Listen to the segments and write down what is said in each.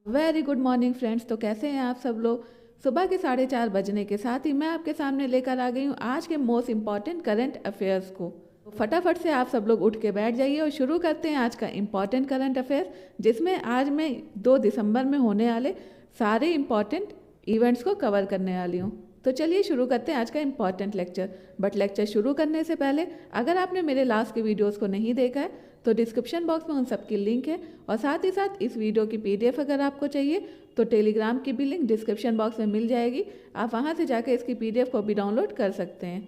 Very good morning friends. तो कैसे हैं आप सब लोग। सुबह के 4:30 बजने के साथ ही मैं आपके सामने लेकर आ गई हूँ आज के मोस्ट इम्पॉर्टेंट करंट अफेयर्स को। तो फटाफट से आप सब लोग उठ के बैठ जाइए और शुरू करते हैं आज का इम्पॉर्टेंट करंट अफेयर्स, जिसमें आज मैं 2 दिसंबर में होने वाले सारे इम्पॉर्टेंट इवेंट्स को कवर करने वाली हूँ। तो चलिए शुरू करते हैं आज का इम्पॉर्टेंट लेक्चर। बट लेक्चर शुरू करने से पहले अगर आपने मेरे लास्ट के वीडियोस को नहीं देखा है तो डिस्क्रिप्शन बॉक्स में उन सब की लिंक है, और साथ ही साथ इस वीडियो की पीडीएफ अगर आपको चाहिए तो टेलीग्राम की भी लिंक डिस्क्रिप्शन बॉक्स में मिल जाएगी। आप वहां से जाकर इसकी पीडीएफ को भी डाउनलोड कर सकते हैं।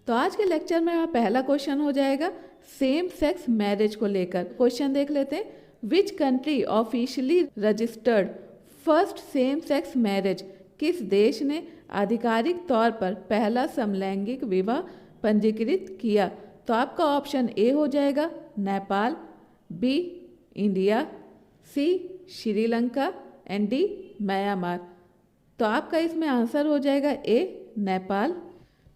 तो आज के लेक्चर में पहला क्वेश्चन हो जाएगा सेम सेक्स मैरिज को लेकर। क्वेश्चन देख लेते हैं। Which country officially registered first sem sex marriage? किस देश ने आधिकारिक तौर पर पहला समलैंगिक विवाह पंजीकृत किया? तो आपका ऑप्शन ए हो जाएगा Nepal, B India, C Sri Lanka and D Myanmar. तो आपका इसमें आंसर हो जाएगा ए नेपाल।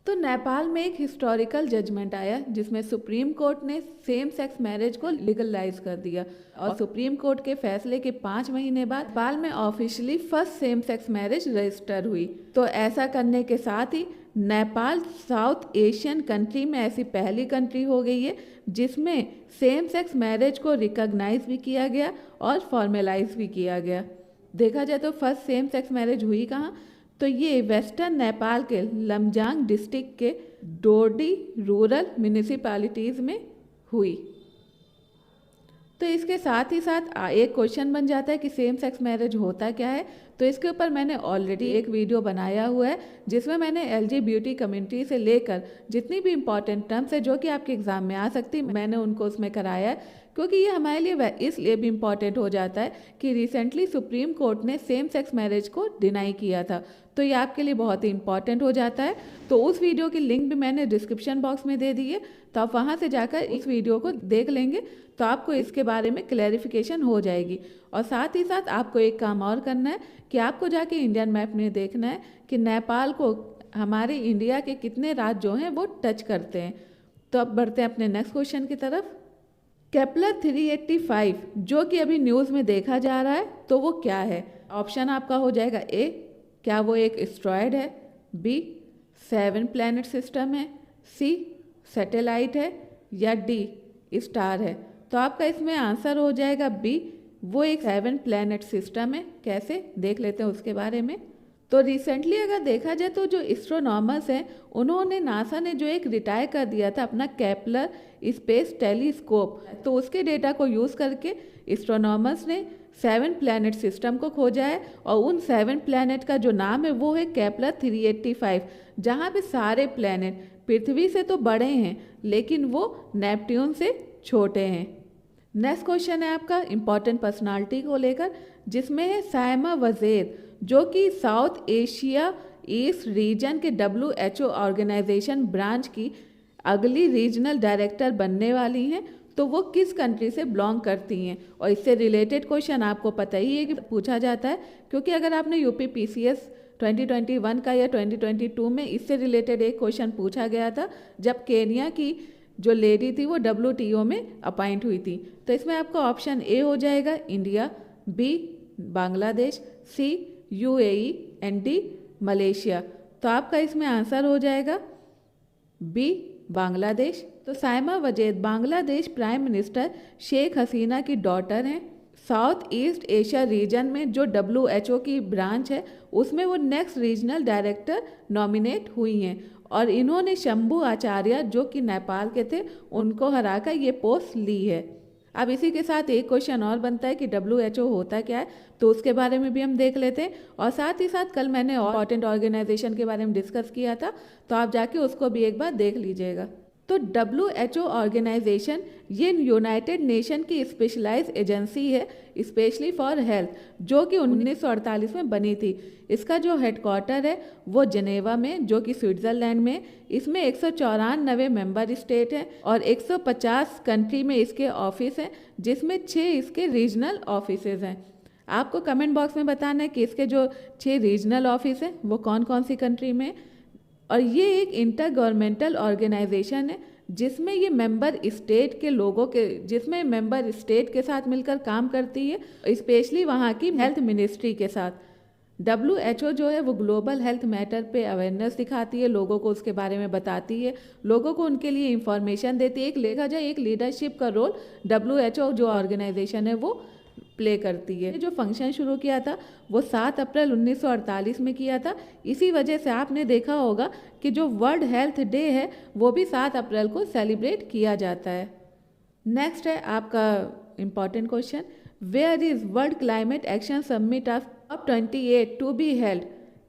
तो नेपाल में एक हिस्टोरिकल जजमेंट आया जिसमें सुप्रीम कोर्ट ने सेम सेक्स मैरिज को लीगलाइज कर दिया, और सुप्रीम कोर्ट के फैसले के 5 महीने बाद नेपाल में officially first sem sex marriage register हुई। तो ऐसा करने के साथ ही नेपाल साउथ एशियन कंट्री में ऐसी पहली कंट्री हो गई है जिसमें सेम सेक्स मैरिज को रिकॉग्नाइज भी किया गया और फॉर्मेलाइज भी किया गया। देखा जाए तो फर्स्ट सेम सेक्स मैरिज हुई कहाँ? तो ये वेस्टर्न नेपाल के लमजांग डिस्ट्रिक्ट के डोडी रूरल म्यूनिसिपैलिटीज़ में हुई। तो इसके साथ ही साथ एक क्वेश्चन बन जाता है कि सेम सेक्स मैरिज होता क्या है। तो इसके ऊपर मैंने ऑलरेडी एक वीडियो बनाया हुआ है जिसमें मैंने LGBT कम्युनिटी से लेकर जितनी भी इंपॉर्टेंट टर्म्स है जो कि आपके एग्जाम में आ सकती मैंने उनको उसमें कराया है, क्योंकि ये हमारे लिए इसलिए भी इम्पॉर्टेंट हो जाता है कि रिसेंटली सुप्रीम कोर्ट ने सेम सेक्स मैरिज को डिनाई किया था। तो ये आपके लिए बहुत ही इंपॉर्टेंट हो जाता है। तो उस वीडियो की लिंक भी मैंने डिस्क्रिप्शन बॉक्स में दे दी है, तो आप वहाँ से जाकर इस वीडियो को देख लेंगे तो आपको इसके बारे में क्लैरिफिकेशन हो जाएगी। और साथ ही साथ आपको एक काम और करना है कि आपको जाके इंडियन मैप में देखना है कि नेपाल को हमारे इंडिया के कितने राज्य जो हैं वो टच करते हैं। तो अब बढ़ते हैं अपने नेक्स्ट क्वेश्चन की तरफ। केपलर 385 जो कि अभी न्यूज़ में देखा जा रहा है तो वो क्या है? ऑप्शन आपका हो जाएगा ए, क्या वो एक एस्ट्रॉयड है, बी 7 प्लैनेट सिस्टम है, सी सैटेलाइट है, या डी स्टार है। तो आपका इसमें आंसर हो जाएगा बी, वो एक 7 प्लैनेट सिस्टम है। कैसे देख लेते हैं उसके बारे में। तो रिसेंटली अगर देखा जाए तो जो एस्ट्रोनॉमर्स हैं उन्होंने नासा ने जो एक रिटायर कर दिया था अपना केपलर स्पेस टेलीस्कोप, तो उसके डेटा को यूज़ करके एस्ट्रोनॉमर्स ने 7 प्लैनेट सिस्टम को खोजा है, और उन 7 प्लैनेट का जो नाम है वो है केपलर 385, जहाँ पे सारे प्लैनेट पृथ्वी से तो बड़े हैं लेकिन वो नेपट्यून से छोटे हैं। नेक्स्ट क्वेश्चन है आपका इम्पॉर्टेंट पर्सनालिटी को लेकर, जिसमें है साइमा वज़ीर जो कि साउथ एशिया ईस्ट रीजन के WHO ऑर्गेनाइजेशन ब्रांच की अगली रीजनल डायरेक्टर बनने वाली हैं। तो वो किस कंट्री से बिलोंग करती हैं? और इससे रिलेटेड क्वेश्चन आपको पता ही है कि पूछा जाता है, क्योंकि अगर आपने UPPCS 2021 का या 2022 में इससे रिलेटेड एक क्वेश्चन पूछा गया था जब केनिया की जो लेडी थी वो WTO में अपॉइंट हुई थी। तो इसमें आपका ऑप्शन ए हो जाएगा India, B Bangladesh, C UAE and D Malaysia. तो आपका इसमें आंसर हो जाएगा बी बांग्लादेश। तो साइमा वज़ीर बांग्लादेश प्राइम मिनिस्टर शेख हसीना की डॉटर हैं। साउथ ईस्ट एशिया रीजन में जो WHO की ब्रांच है उसमें वो नेक्स्ट रीजनल डायरेक्टर नॉमिनेट हुई हैं, और इन्होंने शंभू आचार्य जो कि नेपाल के थे उनको हराकर ये पोस्ट ली है। अब इसी के साथ एक क्वेश्चन और बनता है कि WHO होता क्या है, तो उसके बारे में भी हम देख लेते हैं। और साथ ही साथ कल मैंने इम्पॉर्टेंट ऑर्गेनाइजेशन के बारे में डिस्कस किया था, तो आप जाके उसको भी एक बार देख लीजिएगा। तो WHO ऑर्गेनाइजेशन ये यूनाइटेड नेशन की स्पेशलाइज्ड एजेंसी है स्पेशली फॉर हेल्थ, जो कि 1948 में बनी थी। इसका जो हेडक्वार्टर है वो जेनेवा में जो कि स्विट्ज़रलैंड में। इसमें 194 मेंबर स्टेट हैं और 150 कंट्री में इसके ऑफिस हैं, जिसमें 6 इसके रीजनल ऑफिसेज हैं। आपको कमेंट बॉक्स में बताना है कि इसके जो 6 रीजनल ऑफिस हैं वो कौन कौन सी कंट्री में। और ये एक इंटर गवर्नमेंटल ऑर्गेनाइजेशन है जिसमें ये मेंबर स्टेट के लोगों के जिसमें मेंबर स्टेट के साथ मिलकर काम करती है, स्पेशली वहाँ की हेल्थ मिनिस्ट्री के साथ। WHO जो है वो ग्लोबल हेल्थ मैटर पे अवेयरनेस दिखाती है, लोगों को उसके बारे में बताती है, लोगों को उनके लिए इंफॉर्मेशन देती है। एक देखा जाए एक लीडरशिप का रोल WHO जो ऑर्गेनाइजेशन है वो प्ले करती है। जो फंक्शन शुरू किया था वो 7 अप्रैल 1948 में किया था। इसी वजह से आपने देखा होगा कि जो वर्ल्ड हेल्थ डे है वो भी 7 अप्रैल को सेलिब्रेट किया जाता है। नेक्स्ट है आपका important question, where is world climate action summit of COP28 to be held?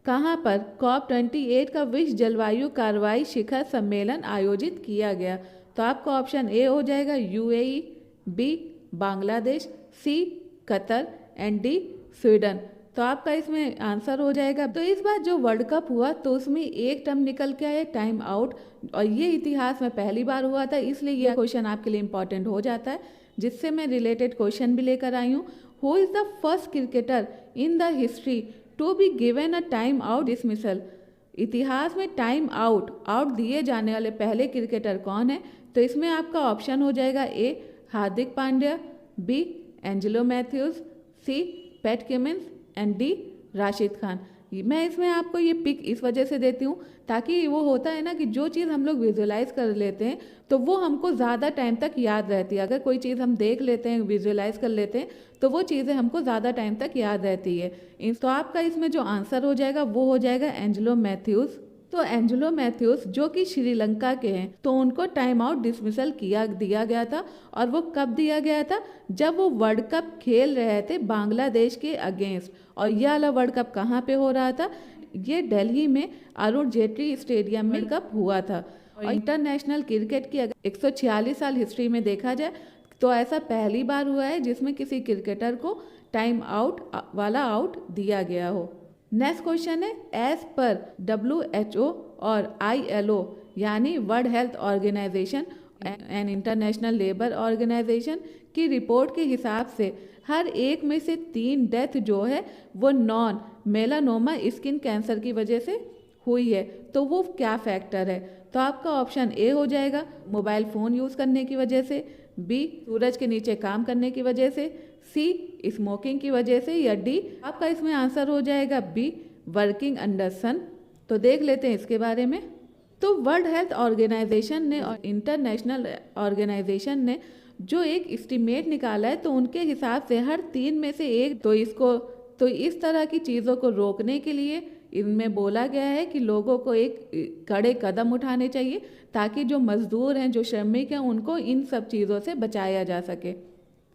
कहाँ पर COP28 का विश्व जलवायु कार्रवाई शिखर सम्मेलन आयोजित किया गया? तो आपका ऑप्शन ए हो जाएगा UAE, B Bangladesh, C Qatar and D Sweden. तो आपका इसमें आंसर हो जाएगा। तो इस बार जो वर्ल्ड कप हुआ तो उसमें एक टर्म निकल के आया टाइम आउट, और ये इतिहास में पहली बार हुआ था, इसलिए यह क्वेश्चन आपके लिए इंपॉर्टेंट हो जाता है, जिससे मैं रिलेटेड क्वेश्चन भी लेकर आई हूँ। Who is the first cricketer in the history to be given a time out dismissal? इतिहास में टाइम आउट दिए जाने वाले पहले क्रिकेटर कौन है? तो इसमें आपका ऑप्शन हो जाएगा A Hardik Pandya, B Angelo Mathews, C Pat Cummins and D Rashid Khan. मैं इसमें आपको ये पिक इस वजह से देती हूँ ताकि वो होता है ना कि जो चीज़ हम लोग विजुअलाइज कर लेते हैं तो वो हमको ज़्यादा टाइम तक याद रहती है। अगर कोई चीज़ हम देख लेते हैं, विजुअलाइज कर लेते हैं, तो वो चीज़ें हमको ज़्यादा टाइम तक याद रहती है। तो आपका इसमें जो आंसर हो जाएगा वो हो जाएगा एंजेलो मैथ्यूज़। तो एंजेलो मैथ्यूज जो कि श्रीलंका के हैं, तो उनको टाइम आउट डिसमिसल दिया गया था। और वो कब दिया गया था? जब वो वर्ल्ड कप खेल रहे थे बांग्लादेश के अगेंस्ट। और यह वाला वर्ल्ड कप कहाँ पे हो रहा था? ये दिल्ली में अरुण जेटली स्टेडियम में कप हुआ था। और इंटरनेशनल क्रिकेट की अगर 146 साल हिस्ट्री में देखा जाए तो ऐसा पहली बार हुआ है जिसमें किसी क्रिकेटर को टाइम आउट वाला आउट दिया गया हो। नेक्स्ट क्वेश्चन है, एज पर WHO और ILO यानी world health organisation and international labour organisation की रिपोर्ट के हिसाब से हर एक में से 3 डेथ जो है वो नॉन मेलानोमा स्किन कैंसर की वजह से हुई है। तो वो क्या फैक्टर है? तो आपका ऑप्शन ए हो जाएगा मोबाइल फ़ोन यूज़ करने की वजह से, बी सूरज के नीचे काम करने की वजह से, सी स्मोकिंग की वजह से, या डी आपका इसमें आंसर हो जाएगा बी वर्किंग अंडर सन। तो देख लेते हैं इसके बारे में। तो वर्ल्ड हेल्थ ऑर्गेनाइजेशन ने और इंटरनेशनल ऑर्गेनाइजेशन ने जो एक एस्टीमेट निकाला है तो उनके हिसाब से हर 3 में से एक तो इस तरह की चीज़ों को रोकने के लिए इनमें बोला गया है कि लोगों को एक कड़े कदम उठाने चाहिए ताकि जो मजदूर हैं, जो श्रमिक हैं, उनको इन सब चीज़ों से बचाया जा सके।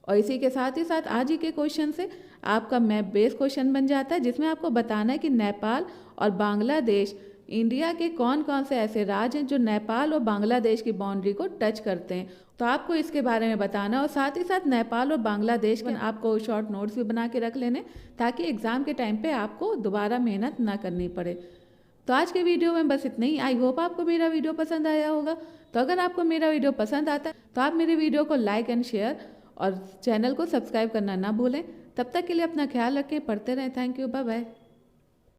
और इसी के साथ ही साथ आज ही के क्वेश्चन से आपका मैप बेस्ड क्वेश्चन बन जाता है, जिसमें आपको बताना है कि नेपाल और बांग्लादेश इंडिया के कौन कौन से ऐसे राज्य हैं जो नेपाल और बांग्लादेश की बाउंड्री को टच करते हैं। तो आपको इसके बारे में बताना, और साथ ही साथ नेपाल और बांग्लादेश में आपको शॉर्ट नोट्स भी बना के रख लेने ताकि एग्ज़ाम के टाइम पे आपको दोबारा मेहनत ना करनी पड़े। तो आज के वीडियो में बस इतना ही। आई होप आपको मेरा वीडियो पसंद आया होगा। तो अगर आपको मेरा वीडियो पसंद आता है तो आप मेरे वीडियो को लाइक एंड शेयर और चैनल को सब्सक्राइब करना ना भूलें। तब तक के लिए अपना ख्याल रखें, पढ़ते रहें। Thank you, bye bye.